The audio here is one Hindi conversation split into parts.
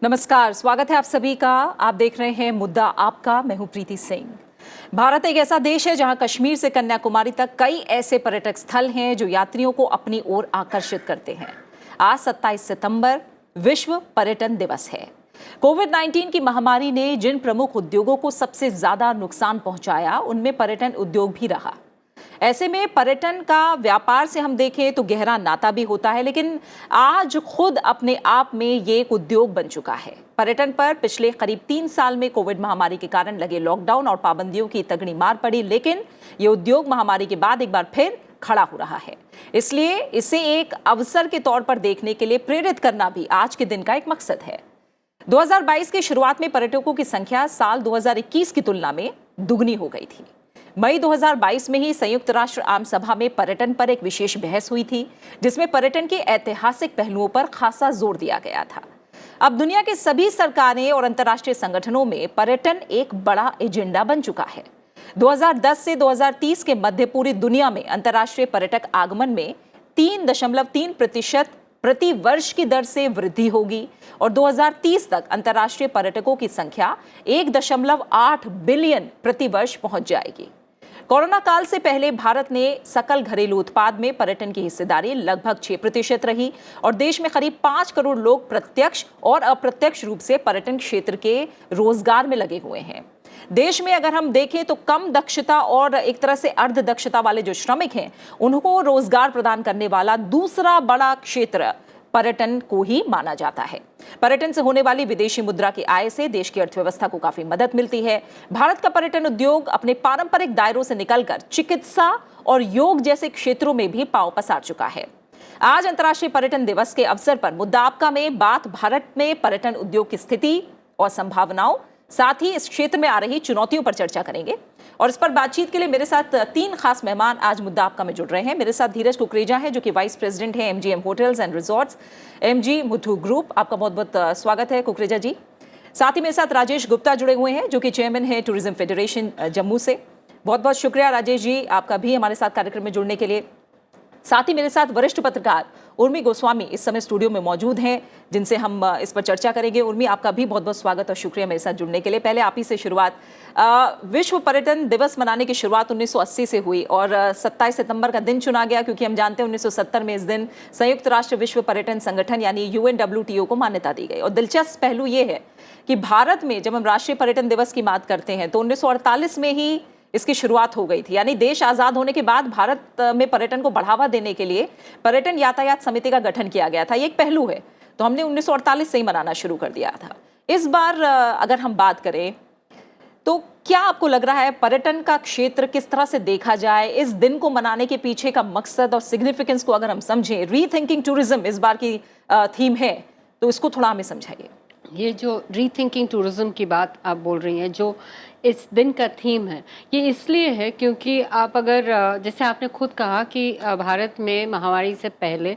नमस्कार, स्वागत है आप सभी का। आप देख रहे हैं मुद्दा आपका। मैं हूं प्रीति सिंह। भारत एक ऐसा देश है जहां कश्मीर से कन्याकुमारी तक कई ऐसे पर्यटक स्थल हैं जो यात्रियों को अपनी ओर आकर्षित करते हैं। आज 27 सितंबर विश्व पर्यटन दिवस है। कोविड-19 की महामारी ने जिन प्रमुख उद्योगों को सबसे ज्यादा नुकसान पहुंचाया, उनमें पर्यटन उद्योग भी रहा। ऐसे में पर्यटन का व्यापार से हम देखें तो गहरा नाता भी होता है, लेकिन आज खुद अपने आप में ये एक उद्योग बन चुका है। पर्यटन पर पिछले करीब 3 साल में कोविड महामारी के कारण लगे लॉकडाउन और पाबंदियों की तगड़ी मार पड़ी, लेकिन ये उद्योग महामारी के बाद एक बार फिर खड़ा हो रहा है। इसलिए इसे एक अवसर के तौर पर देखने के लिए प्रेरित करना भी आज के दिन का एक मकसद है। 2022 की शुरुआत में पर्यटकों की संख्या साल 2021 की तुलना में दुगनी हो गई थी। मई 2022 में ही संयुक्त राष्ट्र आम सभा में पर्यटन पर एक विशेष बहस हुई थी, जिसमें पर्यटन के ऐतिहासिक पहलुओं पर खासा जोर दिया गया था। अब दुनिया के सभी सरकारें और अंतर्राष्ट्रीय संगठनों में पर्यटन एक बड़ा एजेंडा बन चुका है। 2010 से 2030 के मध्य पूरी दुनिया में अंतर्राष्ट्रीय पर्यटक आगमन में 3.3% प्रति वर्ष की दर से वृद्धि होगी और 2030 तक अंतर्राष्ट्रीय पर्यटकों की संख्या 1.8 बिलियन प्रति वर्ष पहुंच जाएगी। कोरोना काल से पहले भारत ने सकल घरेलू उत्पाद में पर्यटन की हिस्सेदारी लगभग 6% रही और देश में करीब 5 करोड़ लोग प्रत्यक्ष और अप्रत्यक्ष रूप से पर्यटन क्षेत्र के रोजगार में लगे हुए हैं। देश में अगर हम देखें तो कम दक्षता और एक तरह से अर्ध दक्षता वाले जो श्रमिक हैं, उनको रोजगार प्रदान करने वाला दूसरा बड़ा क्षेत्र पर्यटन को ही माना जाता है। पर्यटन से होने वाली विदेशी मुद्रा की आय से देश की अर्थव्यवस्था को काफी मदद मिलती है। भारत का पर्यटन उद्योग अपने पारंपरिक दायरों से निकलकर चिकित्सा और योग जैसे क्षेत्रों में भी पांव पसार चुका है। आज अंतर्राष्ट्रीय पर्यटन दिवस के अवसर पर मुद्दा आपका में बात भारत में पर्यटन उद्योग की स्थिति और संभावनाओं, साथ ही इस क्षेत्र में आ रही चुनौतियों पर चर्चा करेंगे। और इस पर बातचीत के लिए मेरे साथ 3 खास मेहमान आज मुद्दा आपका में जुड़ रहे हैं। मेरे साथ धीरज कुकरेजा है, जो कि वाइस प्रेसिडेंट है MGM hotels and resorts, MG Muthu group. आपका बहुत बहुत स्वागत है कुकरेजा जी। साथ ही मेरे साथ राजेश गुप्ता जुड़े हुए हैं, जो कि चेयरमैन है टूरिज्म फेडरेशन जम्मू से। बहुत बहुत शुक्रिया राजेश जी, आपका भी हमारे साथ कार्यक्रम में जुड़ने के लिए। साथ ही मेरे साथ वरिष्ठ पत्रकार उर्मी गोस्वामी इस समय स्टूडियो में मौजूद हैं, जिनसे हम इस पर चर्चा करेंगे। उर्मी, आपका भी बहुत बहुत स्वागत और शुक्रिया मेरे साथ जुड़ने के लिए। पहले आप ही से शुरुआत। विश्व पर्यटन दिवस मनाने की शुरुआत 1980 से हुई और 27 सितंबर का दिन चुना गया, क्योंकि हम जानते हैं 1970 में इस दिन संयुक्त राष्ट्र विश्व पर्यटन संगठन यानी UNWTO को मान्यता दी गई। और दिलचस्प पहलू ये है कि भारत में जब हम राष्ट्रीय पर्यटन दिवस की बात करते हैं तो 1948 में ही इसकी शुरुआत हो गई थी। यानी देश आजाद होने के बाद भारत में पर्यटन को बढ़ावा देने के लिए पर्यटन यातायात समिति का गठन किया गया था। ये एक पहलू है, तो हमने 1948 से ही मनाना शुरू कर दिया था। इस बार अगर हम बात करें तो क्या आपको लग रहा है पर्यटन का क्षेत्र किस तरह से देखा जाए? इस दिन को मनाने के पीछे का मकसद और सिग्निफिकेंस को अगर हम समझें, रीथिंकिंग टूरिज्म इस बार की थीम है, तो इसको थोड़ा हमें समझाइए। ये जो रीथिंकिंग टूरिज्म की बात आप बोल रही हैं, जो इस दिन का थीम है, ये इसलिए है क्योंकि आप अगर जैसे आपने खुद कहा कि भारत में महामारी से पहले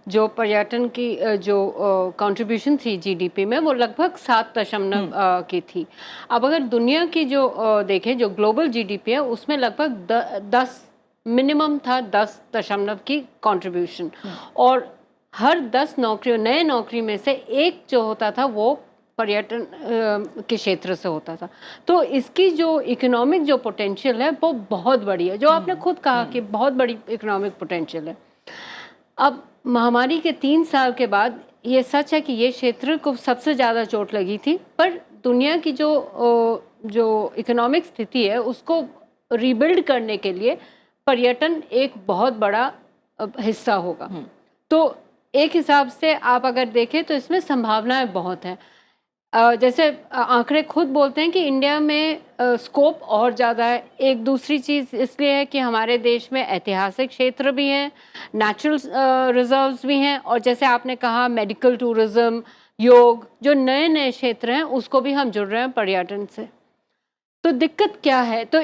जो पर्यटन की जो कंट्रीब्यूशन थी जीडीपी में, वो लगभग 7% की थी। अब अगर दुनिया की जो देखें, जो ग्लोबल जीडीपी है, उसमें लगभग 10 मिनिमम था 10% की कंट्रीब्यूशन। और हर 10 नौकरियों, नए नौकरी में से एक जो होता था वो पर्यटन के क्षेत्र से होता था। तो इसकी जो इकोनॉमिक जो पोटेंशियल है वो बहुत बड़ी है, जो आपने खुद कहा कि बहुत बड़ी इकोनॉमिक पोटेंशियल है। अब महामारी के 3 साल के बाद ये सच है कि ये क्षेत्र को सबसे ज़्यादा चोट लगी थी, पर दुनिया की जो इकोनॉमिक स्थिति है उसको रीबिल्ड करने के लिए पर्यटन एक बहुत बड़ा हिस्सा होगा। तो एक हिसाब से आप अगर देखें तो इसमें संभावनाएं बहुत हैं। जैसे आंकड़े खुद बोलते हैं कि इंडिया में स्कोप और ज़्यादा है। एक दूसरी चीज़ इसलिए है कि हमारे देश में ऐतिहासिक क्षेत्र भी हैं, नेचुरल रिजर्व्स भी हैं, और जैसे आपने कहा मेडिकल टूरिज्म, योग, जो नए नए क्षेत्र हैं उसको भी हम जुड़ रहे हैं पर्यटन से। तो दिक्कत क्या है? तो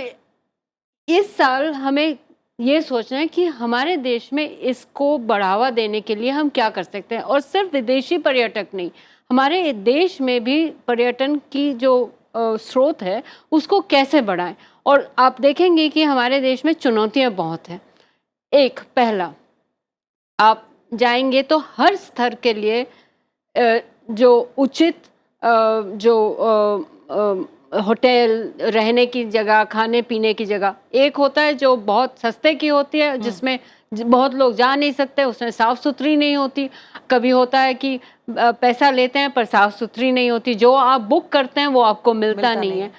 इस साल हमें ये सोचना है कि हमारे देश में इसको बढ़ावा देने के लिए हम क्या कर सकते हैं, और सिर्फ विदेशी पर्यटक नहीं, हमारे देश में भी पर्यटन की जो स्रोत है उसको कैसे बढ़ाएं। और आप देखेंगे कि हमारे देश में चुनौतियां बहुत हैं। एक, पहला, आप जाएंगे तो हर स्तर के लिए जो उचित जो होटल, रहने की जगह, खाने पीने की जगह, एक होता है जो बहुत सस्ते की होती है जिसमें बहुत लोग जा नहीं सकते, उसमें साफ सुथरी नहीं होती। कभी होता है कि पैसा लेते हैं पर साफ सुथरी नहीं होती, जो आप बुक करते हैं वो आपको मिलता नहीं है।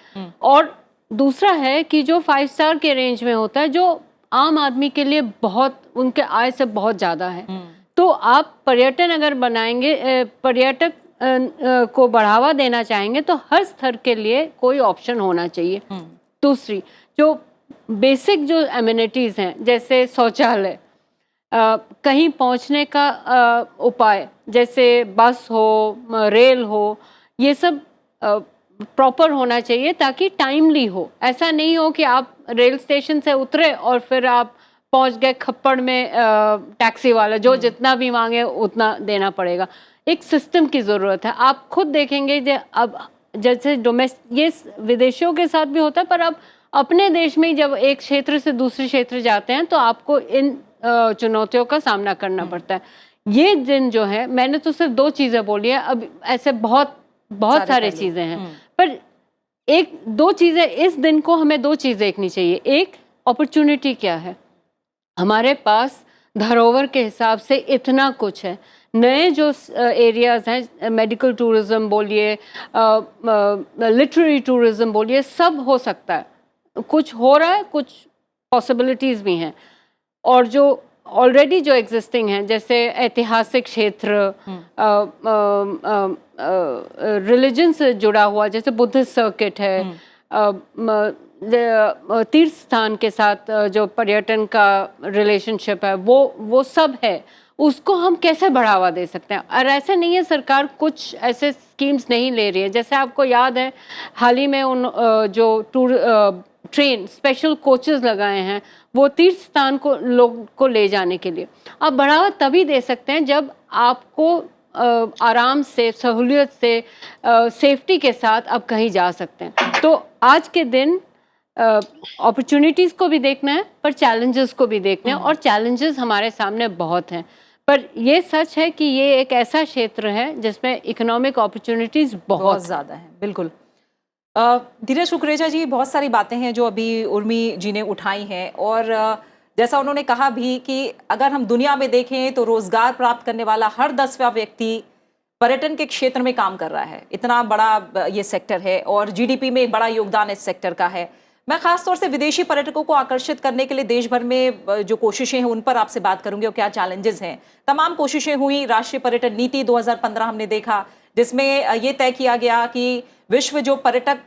और दूसरा है कि जो 5 स्टार के रेंज में होता है, जो आम आदमी के लिए बहुत, उनके आय से बहुत ज़्यादा है। तो आप पर्यटन अगर बनाएंगे, पर्यटक को बढ़ावा देना चाहेंगे तो हर स्तर के लिए कोई ऑप्शन होना चाहिए। दूसरी जो बेसिक जो एमिनिटीज़ हैं, जैसे शौचालय, कहीं पहुंचने का उपाय, जैसे बस हो, रेल हो, ये सब प्रॉपर होना चाहिए ताकि टाइमली हो। ऐसा नहीं हो कि आप रेल स्टेशन से उतरे और फिर आप पहुंच गए खप्पड़ में, टैक्सी वाला जो जितना भी मांगे उतना देना पड़ेगा। एक सिस्टम की ज़रूरत है। आप खुद देखेंगे कि अब जैसे ये विदेशियों के साथ भी होता है, पर अब अपने देश में जब एक क्षेत्र से दूसरे क्षेत्र जाते हैं तो आपको इन चुनौतियों का सामना करना पड़ता है। ये दिन जो है, मैंने तो सिर्फ 2 चीज़ें बोली है, अब ऐसे बहुत सारे चीज़ें हैं, पर 1-2 चीज़ें, इस दिन को हमें 2 चीज़ देखनी चाहिए। एक, अपॉर्चुनिटी क्या है, हमारे पास धरोहर के हिसाब से इतना कुछ है। नए जो एरियाज़ हैं, मेडिकल टूरिज़्म बोलिए, लिटरेरी टूरिज़्म बोलिए, सब हो सकता है। कुछ हो रहा है, कुछ पॉसिबिलिटीज़ भी हैं। और जो ऑलरेडी जो एग्जिस्टिंग हैं, जैसे ऐतिहासिक क्षेत्र, रिलीजन से जुड़ा हुआ, जैसे बुद्धिस्ट सर्किट है, तीर्थ स्थान के साथ जो पर्यटन का रिलेशनशिप है, वो सब है। उसको हम कैसे बढ़ावा दे सकते हैं? और ऐसे नहीं है सरकार कुछ ऐसे स्कीम्स नहीं ले रही है। जैसे आपको याद है, हाल ही में उन जो ट्रेन स्पेशल कोचेस लगाए हैं, वो तीर्थ स्थान को लोग को ले जाने के लिए। आप बढ़ावा तभी दे सकते हैं जब आपको आराम से, सहूलियत से, सेफ्टी के साथ आप कहीं जा सकते हैं। तो आज के दिन अपॉर्चुनिटीज़ को भी देखना है, पर चैलेंजेस को भी देखना है, और चैलेंजेस हमारे सामने बहुत हैं। पर ये सच है कि ये एक ऐसा क्षेत्र है जिसमें इकोनॉमिक अपॉर्चुनिटीज़ बहुत ज़्यादा हैं। बिल्कुल। धीरज कुकरेजा जी, बहुत सारी बातें हैं जो अभी उर्मी जी ने उठाई हैं, और जैसा उन्होंने कहा भी कि अगर हम दुनिया में देखें तो रोजगार प्राप्त करने वाला हर 10वां व्यक्ति पर्यटन के क्षेत्र में काम कर रहा है। इतना बड़ा ये सेक्टर है और जीडीपी में एक बड़ा योगदान इस सेक्टर का है। मैं खासतौर से विदेशी पर्यटकों को आकर्षित करने के लिए देश भर में जो कोशिशें हैं उन पर आपसे बात करूंगी और क्या चैलेंजेस हैं। तमाम कोशिशें हुई। राष्ट्रीय पर्यटन नीति 2015 हमने देखा, जिसमें ये तय किया गया कि विश्व जो पर्यटक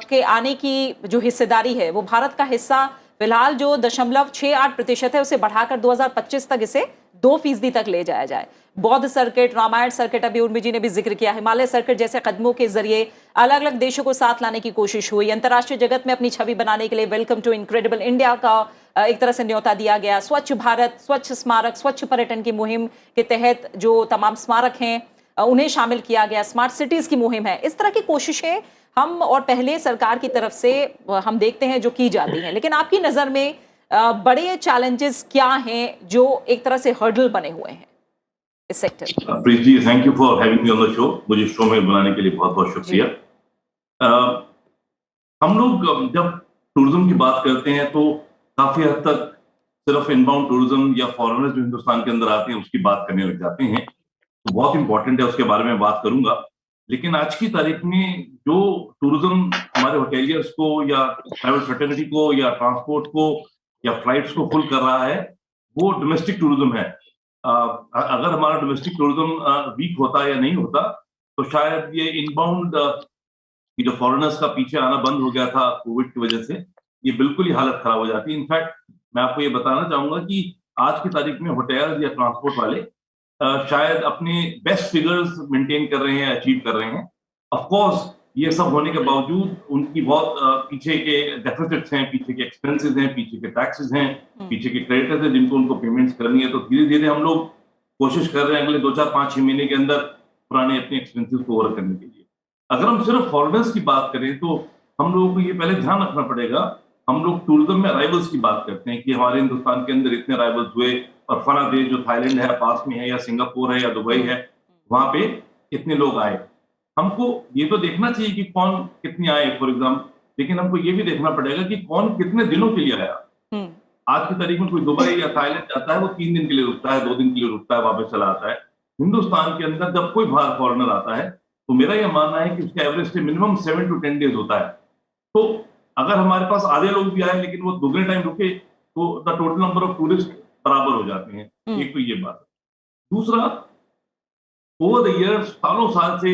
के आने की जो हिस्सेदारी है वो भारत का हिस्सा फिलहाल जो 0.68% है उसे बढ़ाकर 2025 तक इसे 2% तक ले जाया जाए। बौद्ध सर्किट, रामायण सर्किट, अभी उर्मी जी ने भी जिक्र किया, हिमालय सर्किट जैसे कदमों के जरिए अलग अलग देशों को साथ लाने की कोशिश हुई। अंतर्राष्ट्रीय जगत में अपनी छवि बनाने के लिए वेलकम टू इनक्रेडिबल इंडिया का एक तरह से न्योता दिया गया। स्वच्छ भारत, स्वच्छ स्मारक, स्वच्छ पर्यटन की मुहिम के तहत जो तमाम स्मारक हैं उन्हें शामिल किया गया। स्मार्ट सिटीज की मुहिम है। इस तरह की कोशिशें हम और पहले सरकार की तरफ से हम देखते हैं जो की जाती हैं, लेकिन आपकी नजर में बड़े चैलेंजेस क्या हैं जो एक तरह से हर्डल बने हुए हैं इस sector? Preet ji, thank you for having me on the show. मुझे शो में बुलाने के लिए बहुत बहुत शुक्रिया। हम लोग जब टूरिज्म की बात करते हैं तो काफी हद तक सिर्फ इनबाउंड टूरिज्म या फॉरेनर्स जो हिंदुस्तान के अंदर आते हैं उसकी बात करने लग जाते हैं। तो बहुत इंपॉर्टेंट है, उसके बारे में बात करूंगा। लेकिन आज की तारीख में जो टूरिज्म हमारे होटेलियर्स को या ट्रैवल फ्रेटर्निटी को या ट्रांसपोर्ट को या फ्लाइट्स को फुल कर रहा है वो डोमेस्टिक टूरिज्म है। अगर हमारा डोमेस्टिक टूरिज्म वीक होता या नहीं होता तो शायद ये इनबाउंड जो फॉरेनर्स का पीछे आना बंद हो गया था कोविड की वजह से, ये बिल्कुल ही हालत खराब हो जाती। इनफैक्ट मैं आपको ये बताना चाहूंगा कि आज की तारीख में होटल्स या ट्रांसपोर्ट वाले शायद अपने बेस्ट फिगर्स मेंटेन कर रहे हैं, अचीव कर रहे हैं। ऑफ कोर्स ये सब होने के बावजूद उनकी बहुत पीछे के डेफिसिट्स हैं, पीछे के एक्सपेंसेस हैं, पीछे के टैक्सेस हैं, पीछे के क्रेडिटर्स हैं जिनको उनको पेमेंट्स करनी है। तो धीरे धीरे हम लोग कोशिश कर रहे हैं अगले 2, 4, 5, 6 महीने के अंदर पुराने अपने एक्सपेंसेस को ओवर करने के लिए। अगर हम सिर्फ फॉरेनर्स की बात करें तो हम लोगों को ये पहले ध्यान रखना पड़ेगा, हम लोग टूरिज्म में अराइवल्स की बात करते हैं कि हमारे हिंदुस्तान के अंदर इतने अराइवल्स हुए, और फला देश जो थाईलैंड है पास में है या सिंगापुर है या दुबई है वहां पे इतने लोग आए। हमको ये तो देखना चाहिए कि कौन कितने आए फॉर एग्जाम्पल, लेकिन हमको ये भी देखना पड़ेगा कि कौन कितने दिनों के लिए आया। हम्म, आज की तारीख में कोई दुबई या थाईलैंड जाता है, वो 3 दिन के लिए रुकता है, 2 दिन के लिए रुकता है, वापस चला आता है। हिंदुस्तान के अंदर जब कोई बाहर फॉरेनर आता है तो मेरा यह मानना है कि उसका एवरेज मिनिमम 7 to 10 डेज होता है। तो अगर हमारे पास आधे लोग भी आए लेकिन वो दुगने टाइम रुके तो the total number of tourist बराबर हो जाते हैं। एक तो ये बात है। दूसरा, ओवर द इयर्स, सालों साल से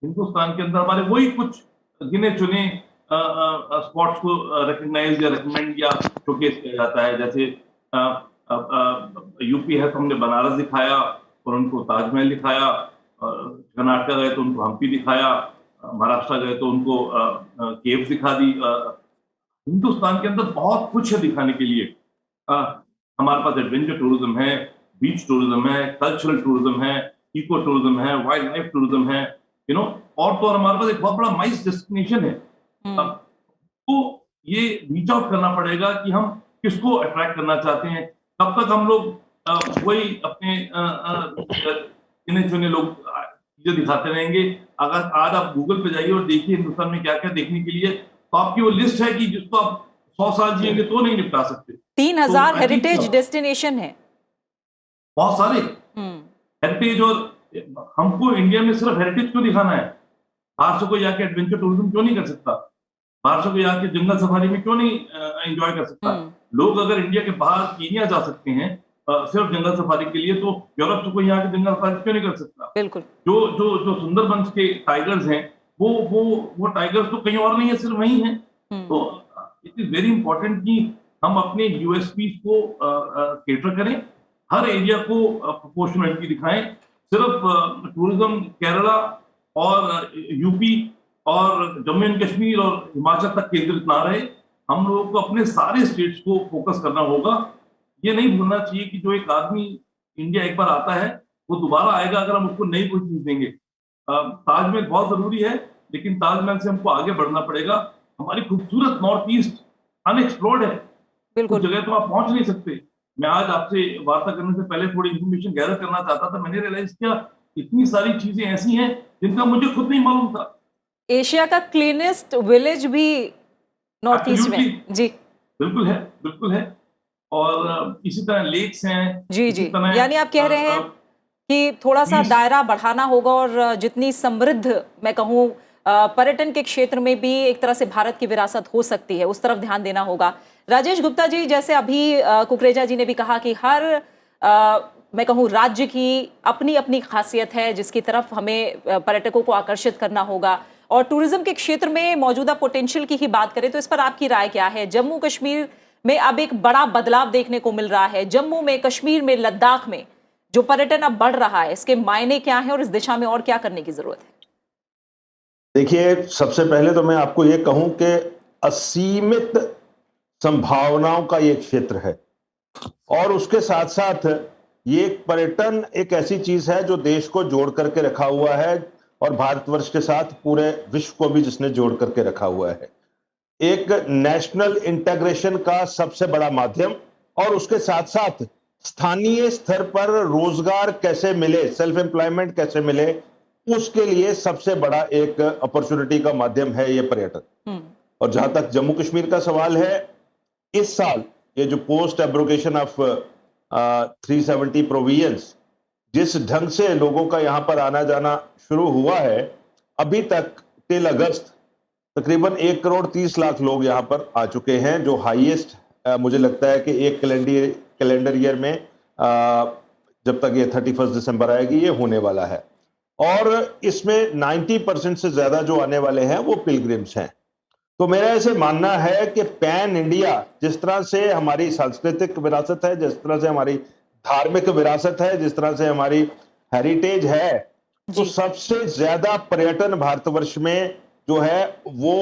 हिंदुस्तान के अंदर हमारे वही कुछ गिने चुने स्पॉट्स को रिकग्नाइज या रिकमेंड या शोकेस किया जाता है। जैसे यूपी है तो हमने बनारस दिखाया और उनको ताजमहल दिखाया, कर्नाटक गए तो उनको हम्पी दिखाया, महाराष्ट्र गए तो उनको केव्स दिखा दी। हिंदुस्तान के अंदर बहुत कुछ है दिखाने के लिए। हमारे पास एडवेंचर टूरिज्म है, बीच टूरिज्म है, कल्चरल टूरिज्म है, इको टूरिज्म है, वाइल्ड लाइफ टूरिज्म है, और तो और हमारे पास एक बहुत बड़ा माइस डेस्टिनेशन है। तो ये रीच आउट करना पड़ेगा कि हम किसको अट्रैक्ट करना चाहते हैं। कब तक हम लोग वही अपने गिने चुने लोग चीजें दिखाते रहेंगे। अगर आज आप गूगल पे जाइए और देखिए हिंदुस्तान में क्या क्या देखने के लिए, तो आपकी वो लिस्ट है कि जिसको आप 100 साल जिएंगे तो नहीं निपटा सकते। 3000 तो हेरिटेज डेस्टिनेशन है। बहुत सारे हेरिटेज, और हमको इंडिया में सिर्फ हेरिटेज क्यों दिखाना है? बाहर से कोई आके एडवेंचर टूरिज्म क्यों नहीं कर सकता? बाहर से कोई आके जंगल सफारी में क्यों नहीं एंजॉय कर सकता? लोग अगर इंडिया के बाहर कीनिया जा सकते हैं सिर्फ जंगल सफारी के लिए, तो यूरोप से कोई यहाँ के जंगल सफारी क्यों नहीं कर सकता? बिल्कुल। जो जो जो सुंदरबंस के टाइगर्स हैं, वो टाइगर्स तो कहीं और नहीं है, सिर्फ वही हैं। तो इट इज वेरी इंपॉर्टेंट कि हम अपने यूएसपी को केटर करें, हर एरिया को प्रोपोर्शनलिटी दिखाएं। सिर्फ टूरिज्म केरला और यूपी और जम्मू एंड कश्मीर और हिमाचल तक केंद्रित ना रहे। हम लोगों को अपने सारे स्टेट्स को फोकस करना होगा। ये नहीं भूलना चाहिए कि जो एक आदमी इंडिया एक बार आता है वो दोबारा आएगा अगर हम उसको नई कोई चीज देंगे। ताजमहल बहुत जरूरी है, लेकिन ताजमहल से हमको आगे बढ़ना पड़ेगा। हमारी खूबसूरत नॉर्थ ईस्ट अनएक्सप्लोर्ड है, कुछ जगह तो आप पहुंच नहीं सकते। मैं आज आपसे वार्ता करने से पहले थोड़ी इन्फॉर्मेशन गैदर करना चाहता था, मैंने रियलाइज किया इतनी सारी चीजें ऐसी हैं जिनका मुझे खुद नहीं मालूम था। एशिया का क्लीनेस्ट विलेज भी नॉर्थ ईस्ट में। जी बिल्कुल है, बिल्कुल है। और इसी तरह लेक्स हैं। जी जी, यानी आप कह रहे हैं कि थोड़ा सा दायरा बढ़ाना होगा और जितनी समृद्ध मैं कहूँ पर्यटन के क्षेत्र में भी एक तरह से भारत की विरासत हो सकती है, उस तरफ ध्यान देना होगा। राजेश गुप्ता जी, जैसे अभी कुकरेजा जी ने भी कहा कि हर मैं कहूँ राज्य की अपनी अपनी खासियत है जिसकी तरफ हमें पर्यटकों को आकर्षित करना होगा, और टूरिज्म के क्षेत्र में मौजूदा पोटेंशियल की ही बात करें तो इस पर आपकी राय क्या है? जम्मू कश्मीर में अब एक बड़ा बदलाव देखने को मिल रहा है। जम्मू में, कश्मीर में, लद्दाख में जो पर्यटन अब बढ़ रहा है, इसके मायने क्या है और इस दिशा में और क्या करने की जरूरत है? देखिए, सबसे पहले तो मैं आपको ये कहूं कि असीमित संभावनाओं का ये क्षेत्र है, और उसके साथ साथ ये पर्यटन एक ऐसी चीज है जो देश को जोड़ करके रखा हुआ है, और भारतवर्ष के साथ पूरे विश्व को भी जिसने जोड़ करके रखा हुआ है। एक नेशनल इंटीग्रेशन का सबसे बड़ा माध्यम, और उसके साथ साथ स्थानीय स्तर पर रोजगार कैसे मिले, सेल्फ एम्प्लॉयमेंट कैसे मिले, उसके लिए सबसे बड़ा एक अपॉर्चुनिटी का माध्यम है ये पर्यटन। और जहां तक जम्मू कश्मीर का सवाल है, इस साल ये जो पोस्ट एब्रोगेशन ऑफ 370 प्रोविजंस, जिस ढंग से लोगों का यहां पर आना जाना शुरू हुआ है, अभी तक टिल अगस्त तकरीबन 1,30,00,000 लोग यहां पर आ चुके हैं, जो हाईएस्ट मुझे लगता है कि एक कैलेंडर ईयर में जब तक ये 31 दिसंबर आएगी ये होने वाला है। और इसमें 90% से ज्यादा जो आने वाले हैं वो पिलग्रिम्स हैं। तो मेरा ऐसे मानना है कि पैन इंडिया, जिस तरह से हमारी सांस्कृतिक विरासत है, जिस तरह से हमारी धार्मिक विरासत है, जिस तरह से हमारी हेरिटेज है, तो सबसे ज्यादा पर्यटन भारतवर्ष में जो है वो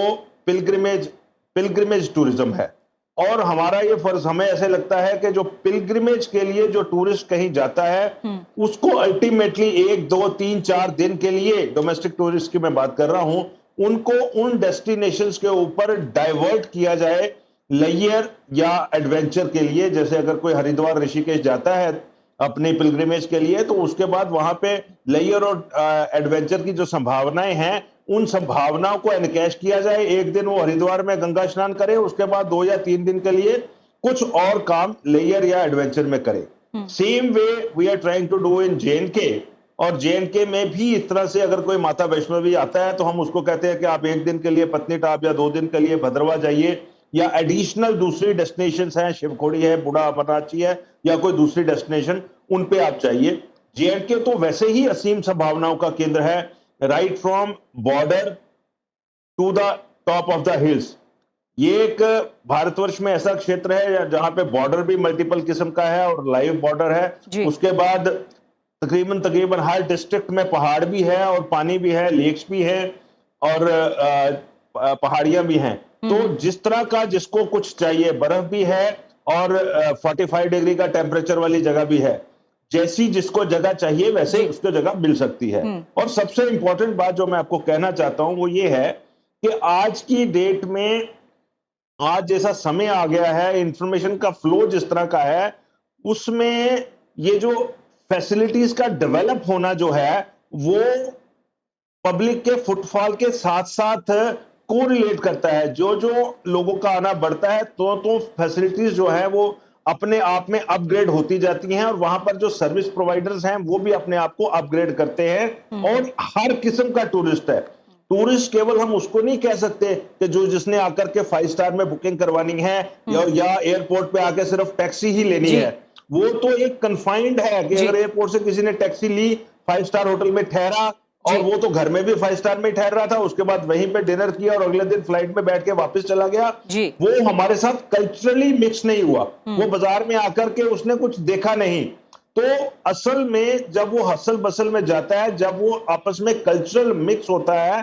पिलग्रिमेज टूरिज्म है। और हमारा ये फर्ज, हमें ऐसे लगता है कि जो पिलग्रिमेज के लिए जो टूरिस्ट कहीं जाता है उसको अल्टीमेटली 1, 2, 3, 4 दिन के लिए, डोमेस्टिक टूरिस्ट की मैं बात कर रहा हूं, उनको उन डेस्टिनेशंस के ऊपर डाइवर्ट किया जाए लेयर या एडवेंचर के लिए। जैसे अगर कोई हरिद्वार ऋषिकेश जाता है अपनी पिलग्रिमेज के लिए, तो उसके बाद वहां पे लेयर और एडवेंचर की जो संभावनाएं हैं उन संभावनाओं को एनकैश किया जाए। एक दिन वो हरिद्वार में गंगा स्नान करे, उसके बाद 2 या 3 दिन के लिए कुछ और काम लेयर या एडवेंचर में करे। Same way we are trying to do in JNK, और JNK में भी इस तरह से अगर कोई माता वैष्णवी आता है तो हम उसको कहते हैं कि आप 1 दिन के लिए पत्नीटाप या 2 दिन के लिए भद्रवा जाइए, या एडिशनल दूसरी डेस्टिनेशंस हैं, शिवखोड़ी है, बूढ़ा अमरनाथजी है, या कोई दूसरी डेस्टिनेशन, उन पे आप जाइए। JNK तो वैसे ही असीम संभावनाओं का केंद्र है, right from border to the top of the hills. ये एक भारतवर्ष में ऐसा क्षेत्र है जहां पे बॉर्डर भी मल्टीपल किस्म का है और लाइव बॉर्डर है। उसके बाद तकरीबन हर डिस्ट्रिक्ट में पहाड़ भी है और पानी भी है, लेक्स भी है और पहाड़ियां भी हैं। तो जिस तरह का जिसको कुछ चाहिए, बर्फ भी है और 45 डिग्री का टेम्परेचर वाली जगह भी है, जैसी जिसको जगह चाहिए वैसे उसको जगह मिल सकती है। और सबसे इंपॉर्टेंट बात जो मैं आपको कहना चाहता हूं वो ये है कि आज की डेट में, आज जैसा समय आ गया है, इंफॉर्मेशन का फ्लो जिस तरह का है, उसमें ये जो फैसिलिटीज का डेवलप होना जो है वो पब्लिक के फुटफॉल के साथ साथ कोरिलेट करता है। जो जो लोगों का आना बढ़ता है तो फैसिलिटीज जो है वो अपने आप में अपग्रेड होती जाती हैं, और वहां पर जो सर्विस प्रोवाइडर्स हैं वो भी अपने आप को अपग्रेड करते हैं। और हर किस्म का टूरिस्ट है। टूरिस्ट केवल हम उसको नहीं कह सकते कि जो जिसने आकर के 5 स्टार में बुकिंग करवानी है या एयरपोर्ट पे आके सिर्फ टैक्सी ही लेनी है। वो तो एक कन्फाइंड है कि अगर एयरपोर्ट से किसी ने टैक्सी ली, 5 स्टार होटल में ठहरा, और वो तो घर में भी 5 स्टार में ठहर रहा था, उसके बाद वहीं पे डिनर किया और अगले दिन फ्लाइट में बैठ के वापस चला गया, वो हमारे साथ कल्चरली मिक्स नहीं हुआ। वो बाजार में आकर के उसने कुछ देखा नहीं। तो असल में जब वो हसल बसल में जाता है, जब वो आपस में कल्चरल मिक्स होता है,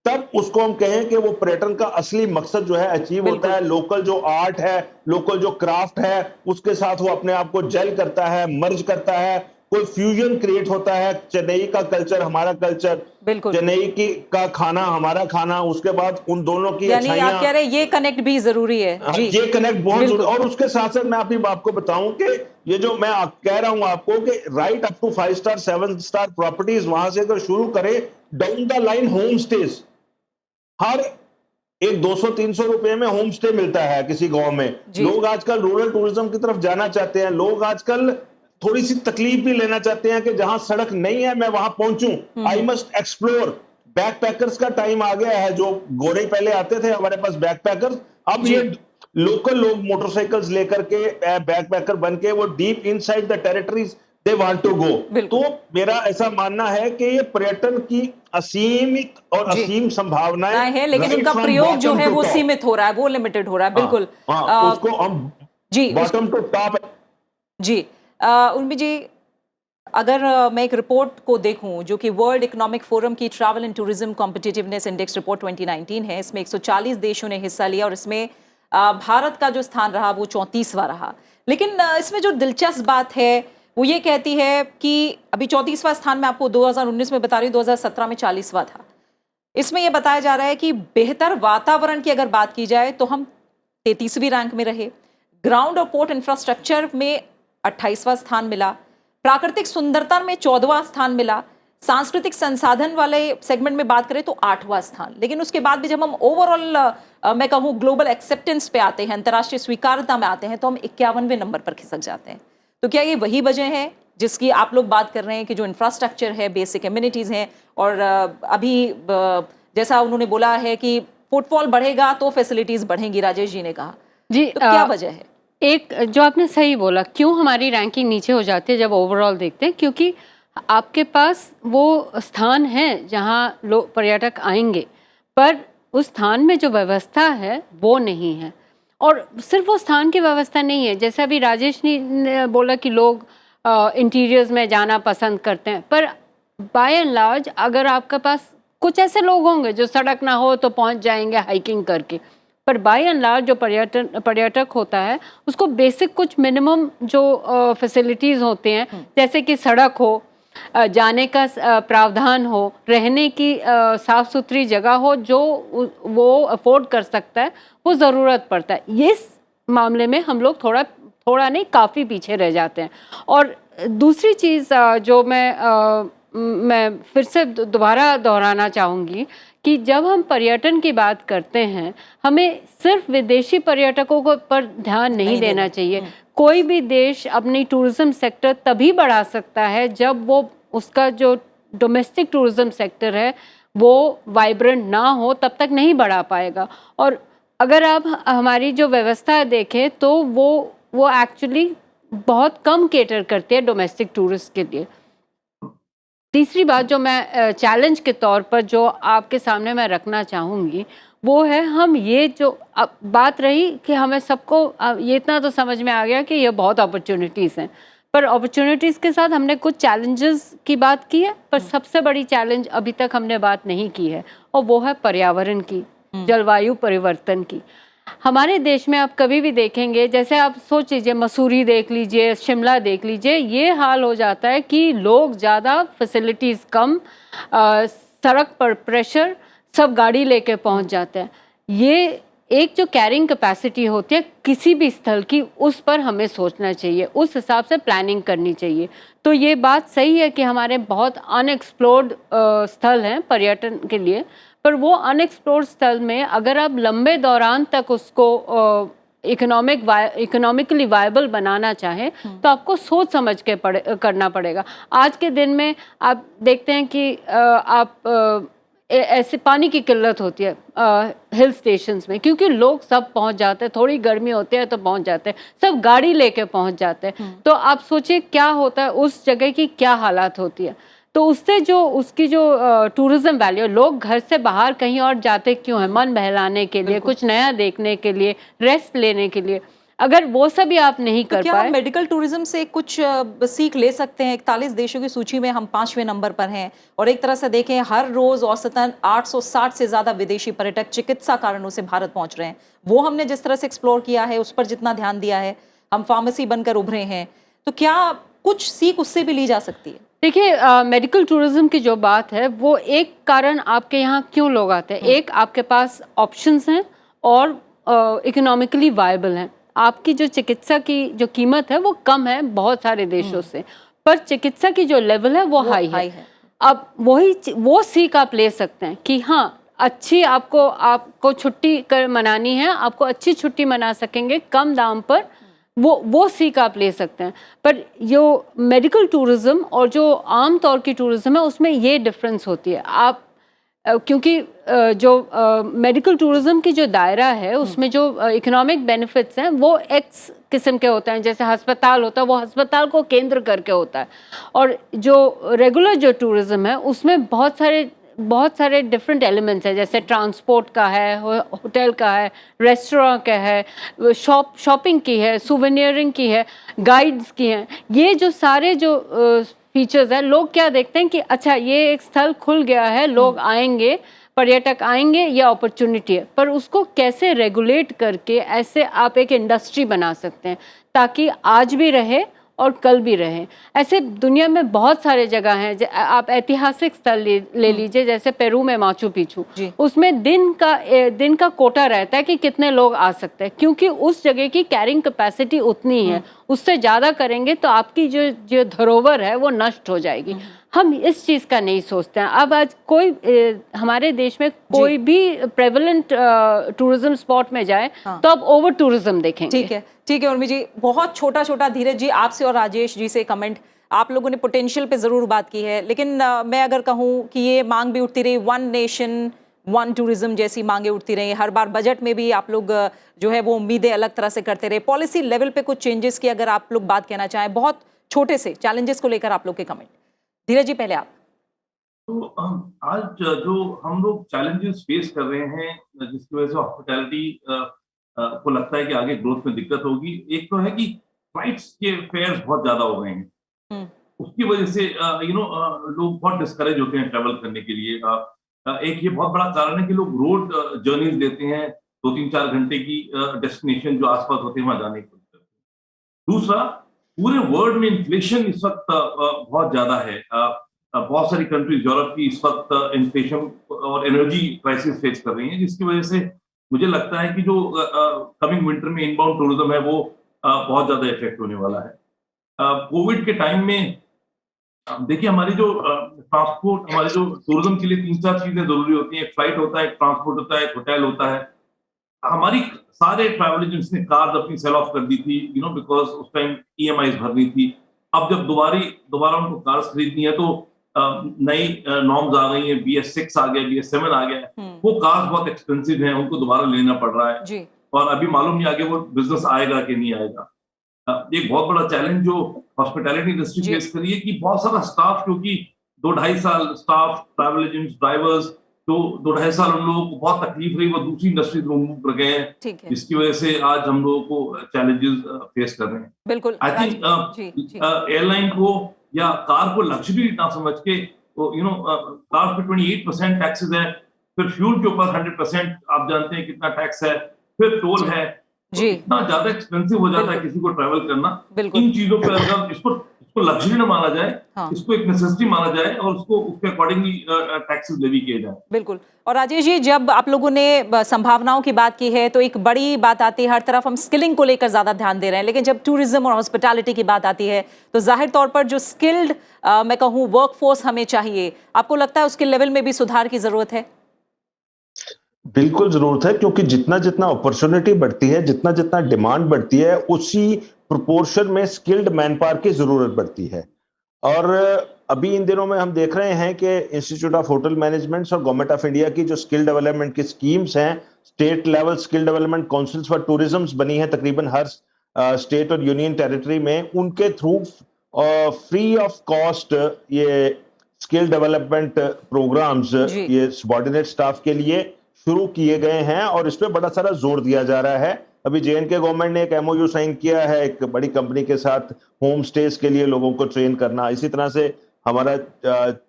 तब उसको हम कहें कि वो पर्यटन का असली मकसद जो है अचीव होता है। लोकल जो आर्ट है, लोकल जो क्राफ्ट है, उसके साथ वो अपने आप को जेल करता है, मर्ज करता है, कोई फ्यूजन क्रिएट होता है। चेन्नई का कल्चर हमारा कल्चर, चेन्नई की का खाना हमारा खाना, उसके बाद उन दोनों की यानी आप कह रहे हैं ये कनेक्ट भी जरूरी है। जी, ये कनेक्ट बहुत जरूरी। और उसके साथ साथ मैं आपको बताऊं कि ये जो मैं कह रहा हूं आपको कि right up to 5 star 7 star properties, वहां से अगर शुरू करें down the line home stage, हर एक 200-300 रुपए में होम स्टे मिलता है किसी गांव में। लोग आजकल रूरल टूरिज्म की तरफ जाना चाहते हैं। लोग आजकल थोड़ी सी तकलीफ भी लेना चाहते हैं कि जहां सड़क नहीं है मैं वहां पहुंचूं। I must explore. बैकपैकर्स का टाइम आ गया है। जो गोरे पहले आते थे हमारे पास बैकपैकर्स, अब ये लोकल लोग मोटरसाइकिल्स लेकर के बैकपैकर बन के वो deep inside the territories they want to go. तो मेरा ऐसा मानना है कि ये पर्यटन की असीमित और असीम संभावनाएं है, लेकिन उनका प्रयोग जो है वो सीमित हो रहा है, वो लिमिटेड हो रहा है। बिल्कुल, उसको हम बॉटम टू टॉप। जी उर्मी जी, अगर मैं एक रिपोर्ट को देखूं जो कि वर्ल्ड इकोनॉमिक फोरम की travel and tourism competitiveness index report 2019 है, इसमें 140 देशों ने हिस्सा लिया और इसमें भारत का जो स्थान रहा वो 34वां रहा। लेकिन इसमें जो दिलचस्प बात है वो ये कहती है कि अभी 34वां स्थान मैं आपको 2019 में बता रही हूँ, 2017 में 40वां था। इसमें यह बताया जा रहा है कि बेहतर वातावरण की अगर बात की जाए तो हम 33वीं रैंक में रहे। ग्राउंड और पोर्ट इंफ्रास्ट्रक्चर में 28वां स्थान मिला। प्राकृतिक सुंदरता में 14वां स्थान मिला। सांस्कृतिक संसाधन वाले सेगमेंट में बात करें तो 8वां स्थान। लेकिन उसके बाद भी जब हम ओवरऑल मैं कहूँ ग्लोबल एक्सेप्टेंस पे आते हैं, अंतर्राष्ट्रीय स्वीकार्यता में आते हैं, तो हम 51वें नंबर पर खिसक जाते हैं। तो क्या ये वही वजह है जिसकी आप लोग बात कर रहे हैं कि जो इंफ्रास्ट्रक्चर है, बेसिक एम्यूनिटीज हैं, और अभी जैसा उन्होंने बोला है कि फुटफॉल बढ़ेगा तो फैसिलिटीज बढ़ेंगी, राजेश जी ने कहा जी, तो क्या वजह है? एक जो आपने सही बोला, क्यों हमारी रैंकिंग नीचे हो जाती है जब ओवरऑल देखते हैं, क्योंकि आपके पास वो स्थान है जहाँ लोग पर्यटक आएंगे, पर उस स्थान में जो व्यवस्था है वो नहीं है। और सिर्फ वो स्थान की व्यवस्था नहीं है, जैसे अभी राजेश ने बोला कि लोग इंटीरियर्स में जाना पसंद करते हैं, पर बाय एंड लार्ज अगर आपके पास कुछ ऐसे लोग होंगे जो सड़क ना हो तो पहुंच जाएंगे हाइकिंग करके, पर बाय एंड लार्ज जो पर्यटक होता है उसको बेसिक कुछ मिनिमम जो फैसिलिटीज़ होते हैं, जैसे कि सड़क हो, जाने का प्रावधान हो, रहने की साफ़ सुथरी जगह हो, जो वो अफोर्ड कर सकता है, वो ज़रूरत पड़ता है। इस मामले में हम लोग थोड़ा नहीं काफ़ी पीछे रह जाते हैं। और दूसरी चीज़ जो मैं फिर से दोबारा दोहराना चाहूँगी कि जब हम पर्यटन की बात करते हैं, हमें सिर्फ विदेशी पर्यटकों को पर ध्यान नहीं देना चाहिए। कोई भी देश अपनी टूरिज्म सेक्टर तभी बढ़ा सकता है जब वो उसका जो डोमेस्टिक टूरिज्म सेक्टर है वो वाइब्रेंट ना हो, तब तक नहीं बढ़ा पाएगा। और अगर आप हमारी जो व्यवस्था देखें तो वो एक्चुअली बहुत कम केटर करती है डोमेस्टिक टूरिस्ट के लिए। तीसरी बात जो मैं चैलेंज के तौर पर जो आपके सामने मैं रखना चाहूँगी वो है, हम ये जो अब बात रही कि हमें सबको ये इतना तो समझ में आ गया कि ये बहुत अपॉर्चुनिटीज़ हैं, पर अपॉर्चुनिटीज़ के साथ हमने कुछ चैलेंजेस की बात की है, पर सबसे बड़ी चैलेंज अभी तक हमने बात नहीं की है और वो है पर्यावरण की, जलवायु परिवर्तन की। हमारे देश में आप कभी भी देखेंगे, जैसे आप सोच लीजिए मसूरी देख लीजिए, शिमला देख लीजिए, ये हाल हो जाता है कि लोग ज़्यादा, फैसिलिटीज़ कम, सड़क पर प्रेशर, सब गाड़ी लेके पहुंच जाते हैं। ये एक जो कैरिंग कैपेसिटी होती है किसी भी स्थल की, उस पर हमें सोचना चाहिए, उस हिसाब से प्लानिंग करनी चाहिए। तो ये बात सही है कि हमारे बहुत अनएक्सप्लोर्ड स्थल हैं पर्यटन के लिए, पर वो अनएक्सप्लोर्ड स्थल में अगर आप लंबे दौरान तक उसको इकोनॉमिकली वायबल बनाना चाहें तो आपको सोच समझ के करना पड़ेगा। आज के दिन में आप देखते हैं कि ऐसे पानी की किल्लत होती है हिल स्टेशंस में, क्योंकि लोग सब पहुंच जाते हैं, थोड़ी गर्मी होती है तो पहुंच जाते हैं, सब गाड़ी लेके पहुंच जाते हैं। तो आप सोचिए क्या होता है उस जगह की, क्या हालात होती है। तो उससे जो उसकी जो टूरिज्म वैल्यू, लोग घर से बाहर कहीं और जाते क्यों हैं? मन बहलाने के लिए, कुछ नया देखने के लिए, रेस्ट लेने के लिए। अगर वो सभी आप नहीं कर क्या पाए, हम मेडिकल टूरिज्म से कुछ सीख ले सकते हैं? 41 देशों की सूची में हम 5वें नंबर पर हैं और एक तरह से देखें हर रोज औसतन 860 से ज्यादा विदेशी पर्यटक चिकित्सा कारणों से भारत पहुंच रहे हैं। वो हमने जिस तरह से एक्सप्लोर किया है, उस पर जितना ध्यान दिया है, हम फार्मेसी बनकर उभरे हैं, तो क्या कुछ सीख उससे भी ली जा सकती है? देखिए, मेडिकल टूरिज्म की जो बात है वो एक कारण आपके यहाँ क्यों लोग आते हैं, एक आपके पास ऑप्शंस हैं और इकोनॉमिकली वायबल हैं। आपकी जो चिकित्सा की जो कीमत है वो कम है बहुत सारे देशों से, पर चिकित्सा की जो लेवल है वो हाई है। अब वो सीख आप ले सकते हैं कि हाँ, अच्छी आपको छुट्टी मनानी है, आपको अच्छी छुट्टी मना सकेंगे कम दाम पर, वो सीख आप ले सकते हैं। पर जो मेडिकल टूरिज्म और जो आम तौर की टूरिज्म है उसमें ये डिफरेंस होती है। आप क्योंकि जो मेडिकल टूरिज्म की जो दायरा है उसमें जो इकोनॉमिक बेनिफिट्स हैं वो एक्स किस्म के होते हैं, जैसे अस्पताल होता है वो अस्पताल को केंद्र करके होता है, और जो रेगुलर जो टूरिज्म है उसमें बहुत सारे डिफरेंट एलिमेंट्स हैं, जैसे ट्रांसपोर्ट का है, होटल का है, रेस्टोरेंट का है, शॉपिंग की है, सुवेनियरिंग की है, गाइड्स की हैं। ये जो सारे जो फीचर्स हैं, लोग क्या देखते हैं कि अच्छा ये एक स्थल खुल गया है, लोग आएंगे, पर्यटक आएंगे, ये अपॉर्चुनिटी है, पर उसको कैसे रेगुलेट करके ऐसे आप एक इंडस्ट्री बना सकते हैं ताकि आज भी रहे और कल भी रहे। ऐसे दुनिया में बहुत सारे जगह हैं, आप ऐतिहासिक स्थल ले लीजिए, जैसे पेरू में माचू पिचू, उसमें दिन का कोटा रहता है कि कितने लोग आ सकते हैं, क्योंकि उस जगह की कैरिंग कैपेसिटी उतनी है। उससे ज़्यादा करेंगे तो आपकी जो धरोहर है वो नष्ट हो जाएगी। हम इस चीज़ का नहीं सोचते हैं। अब आज हमारे देश में कोई भी प्रेवलेंट टूरिज्म स्पॉट में जाए तो अब ओवर टूरिज्म देखेंगे। ठीक है उर्मी जी, बहुत छोटा धीरज जी आपसे और राजेश जी से कमेंट, आप लोगों ने पोटेंशियल पे ज़रूर बात की है, लेकिन मैं अगर कहूँ कि ये मांग भी उठती रही, वन नेशन वन टूरिज्म जैसी मांगे उठती रही, हर बार बजट में भी आप लोग जो है वो उम्मीदें अलग तरह से करते रहे, पॉलिसी लेवल पे कुछ चेंजेस की अगर आप लोग बात कहना चाहें, बहुत छोटे से चैलेंजेस को लेकर आप लोग के कमेंट। धीरज जी पहले आप। तो आज जो हम लोग चैलेंजेस फेस कर रहे हैं जिसकी वजह से हॉस्पिटैलिटी को लगता है कि आगे ग्रोथ में दिक्कत होगी, एक तो है कि फ्लाइट्स के फेयर्स बहुत ज्यादा हो गए हैं, उसकी वजह से लोग बहुत डिस्करेज होते हैं ट्रैवल करने के लिए। एक ये बहुत बड़ा कारण है कि लोग रोड जर्नीज लेते हैं, 2-3-4 घंटे की डेस्टिनेशन जो आसपास होते हैं वहां जाने की कोशिश करते हैं। दूसरा, पूरे वर्ल्ड में इन्फ्लेशन इस वक्त बहुत ज्यादा है। बहुत सारी कंट्रीज यूरोप की इस वक्त इन्फ्लेशन और एनर्जी क्राइसिस फेस कर रही हैं, जिसकी वजह से मुझे लगता है कि जो कमिंग विंटर में इनबाउंड टूरिज्म है वो बहुत ज्यादा इफेक्ट होने वाला है। कोविड के टाइम में देखिए हमारी जो ट्रांसपोर्ट, हमारे जो टूरिज्म के लिए 3-4 चीजें जरूरी होती हैं। एक फ्लाइट होता है, एक ट्रांसपोर्ट होता है, एक होटल होता है। हमारी सारे ट्रैवल एजेंट्स ने कार्ड अपनी सेल ऑफ कर दी थी, बिकॉज उस टाइम ईएमआईज भरनी थी। अब जब दोबारा उनको कार्स खरीदनी है तो नई नॉर्म्स आ गई हैं, BS6 आ गया, BS7 आ गया है। वो कार्स बहुत एक्सपेंसिव हैं, उनको दोबारा लेना पड़ रहा है। जी। और अभी मालूम नहीं आगे वो बिजनेस आएगा कि नहीं आएगा। एक बहुत बड़ा चैलेंज जो हॉस्पिटैलिटी इंडस्ट्री फेस करी है कि बहुत सारा स्टाफ, क्योंकि 2-2.5 साल स्टाफ, ट्रैवल एजेंट्स, ड्राइवर्स, तो 2-2.5 साल उन लोगों को बहुत तकलीफ रही, वो दूसरी इंडस्ट्री में मूव कर गए हैं, जिसकी वजह से आज हम लोगों को चैलेंजेस फेस कर रहे हैं। बिल्कुल। आई थिंक एयरलाइन को या कार को लग्जरी ना समझ के, कार पे 28% टैक्सेस है, फिर फ्यूल के ऊपर 100% आप जानते हैं कितना टैक्स है, फिर टोल है, तो इतना ज्यादा एक्सपेंसिव हो जाता है किसी को ट्रैवल करना। इन चीजों पर अगर इसको लग्जरी ना माना जाए, इसको एक नेसेसिटी माना जाए और उसके अकॉर्डिंगली टैक्सेस लेवी किए जाए। बिल्कुल। और राजेश जी, जब आप लोगों ने संभावनाओं की बात की है तो एक बड़ी बात आती है, हर तरफ हम स्किलिंग को लेकर ज्यादा ध्यान दे रहे हैं, लेकिन जब टूरिज्म और हॉस्पिटैलिटी की बात आती है तो जाहिर तौर पर जो स्किल्ड मैं कहूँ वर्कफोर्स हमें चाहिए, आपको लगता है उसके लेवल में भी सुधार की जरूरत है? बिल्कुल जरूरत है, क्योंकि जितना जितना अपॉर्चुनिटी बढ़ती है, जितना जितना डिमांड बढ़ती है, उसी प्रोपोर्शन में स्किल्ड मैन पावर की जरूरत बढ़ती है। और अभी इन दिनों में हम देख रहे हैं कि इंस्टीट्यूट ऑफ होटल मैनेजमेंट और गवर्नमेंट ऑफ इंडिया की जो स्किल डेवलपमेंट की स्कीम्स हैं, state level skill development councils for tourism बनी है तकरीबन हर स्टेट और यूनियन टेरिटरी में। उनके थ्रू फ्री ऑफ कॉस्ट ये स्किल डेवलपमेंट प्रोग्राम्स ये सबॉर्डिनेट स्टाफ के लिए शुरू किए गए हैं और इस पे बड़ा सारा जोर दिया जा रहा है। अभी JNK गवर्नमेंट ने एक MOU साइन किया है एक बड़ी कंपनी के साथ होम स्टेज के लिए लोगों को ट्रेन करना। इसी तरह से हमारा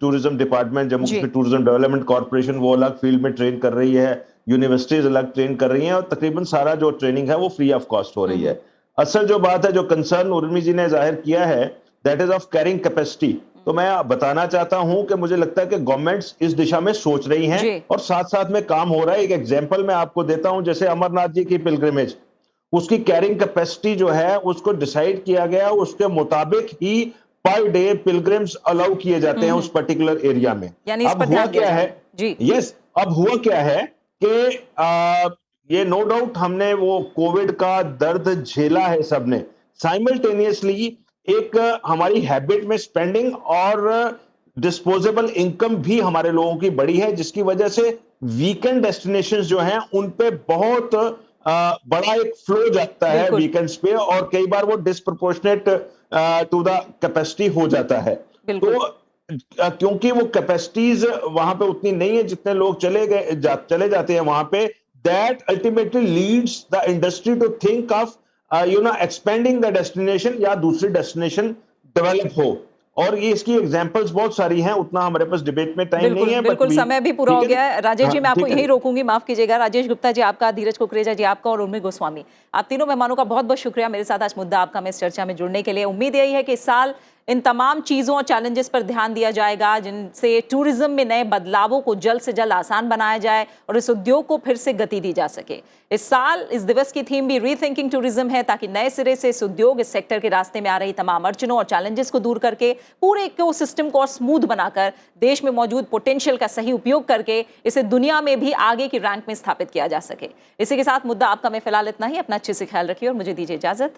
tourism department, Jammu Kashmir tourism development corporation, वो अलग फील्ड में ट्रेन कर रही है, यूनिवर्सिटीज अलग ट्रेन कर रही हैं और तकरीबन सारा जो ट्रेनिंग है वो फ्री ऑफ कॉस्ट हो रही है। असल जो बात है, जो कंसर्न उर्मी जी ने जाहिर किया है, that is of carrying capacity. तो मैं बताना चाहता हूं कि मुझे लगता है कि गवर्नमेंट्स इस दिशा में सोच रही हैं और साथ साथ में काम हो रहा है। एक एग्जांपल मैं आपको देता हूं, जैसे अमरनाथ जी की पिलग्रिमेज, उसकी कैरिंग कैपेसिटी जो है उसको डिसाइड किया गया, उसके मुताबिक ही पर डे पिलग्रिम्स अलाउ किए जाते हैं उस पर्टिकुलर एरिया में। अब हुआ क्या है, अब हुआ क्या है कि ये नो डाउट हमने वो कोविड का दर्द झेला है सबने, साइमल्टेनियसली एक हमारी हैबिट में स्पेंडिंग और डिस्पोजेबल इनकम भी हमारे लोगों की बढ़ी है, जिसकी वजह से वीकेंड डेस्टिनेशंस जो हैं उन पे बहुत बड़ा एक फ्लो जाता है वीकेंड्स पे और कई बार वो डिस्प्रोपोर्शनेट टू द कैपेसिटी हो जाता है। तो क्योंकि वो कैपेसिटीज वहां पे उतनी नहीं है जितने लोग चले जाते हैं वहां पे, that ultimately leads the industry to think of expanding the destination या दूसरी डेस्टिनेशन डेवलप हो। और ये इसकी एग्जांपल्स बहुत सारी हैं, उतना हमारे पास डिबेट में टाइम नहीं है। बिल्कुल समय भी पूरा हो गया है। राजेश जी, मैं आपको यही रोकूंगी, माफ कीजिएगा। राजेश गुप्ता जी आपका, धीरज कुकरेजा जी आपका और उर्मी गोस्वामी, आप तीनों मेहमानों का बहुत बहुत शुक्रिया मेरे साथ आज मुद्दा आपका में इस चर्चा में जुड़ने के लिए। उम्मीद यही है कि इस साल इन तमाम चीज़ों और चैलेंजेस पर ध्यान दिया जाएगा जिनसे टूरिज्म में नए बदलावों को जल्द से जल्द आसान बनाया जाए और इस उद्योग को फिर से गति दी जा सके। इस साल इस दिवस की थीम भी रीथिंकिंग टूरिज्म है, ताकि नए सिरे से इस उद्योग, इस सेक्टर के रास्ते में आ रही तमाम अड़चनों और चैलेंजेस को दूर करके पूरे इकोसिस्टम को और स्मूथ बनाकर देश में मौजूद पोटेंशियल का सही उपयोग करके इसे दुनिया में भी आगे की रैंक में स्थापित किया जा सके। इसी के साथ मुद्दा आपका में फिलहाल इतना ही। अपना अच्छे से ख्याल रखिए और मुझे दीजिए इजाजत।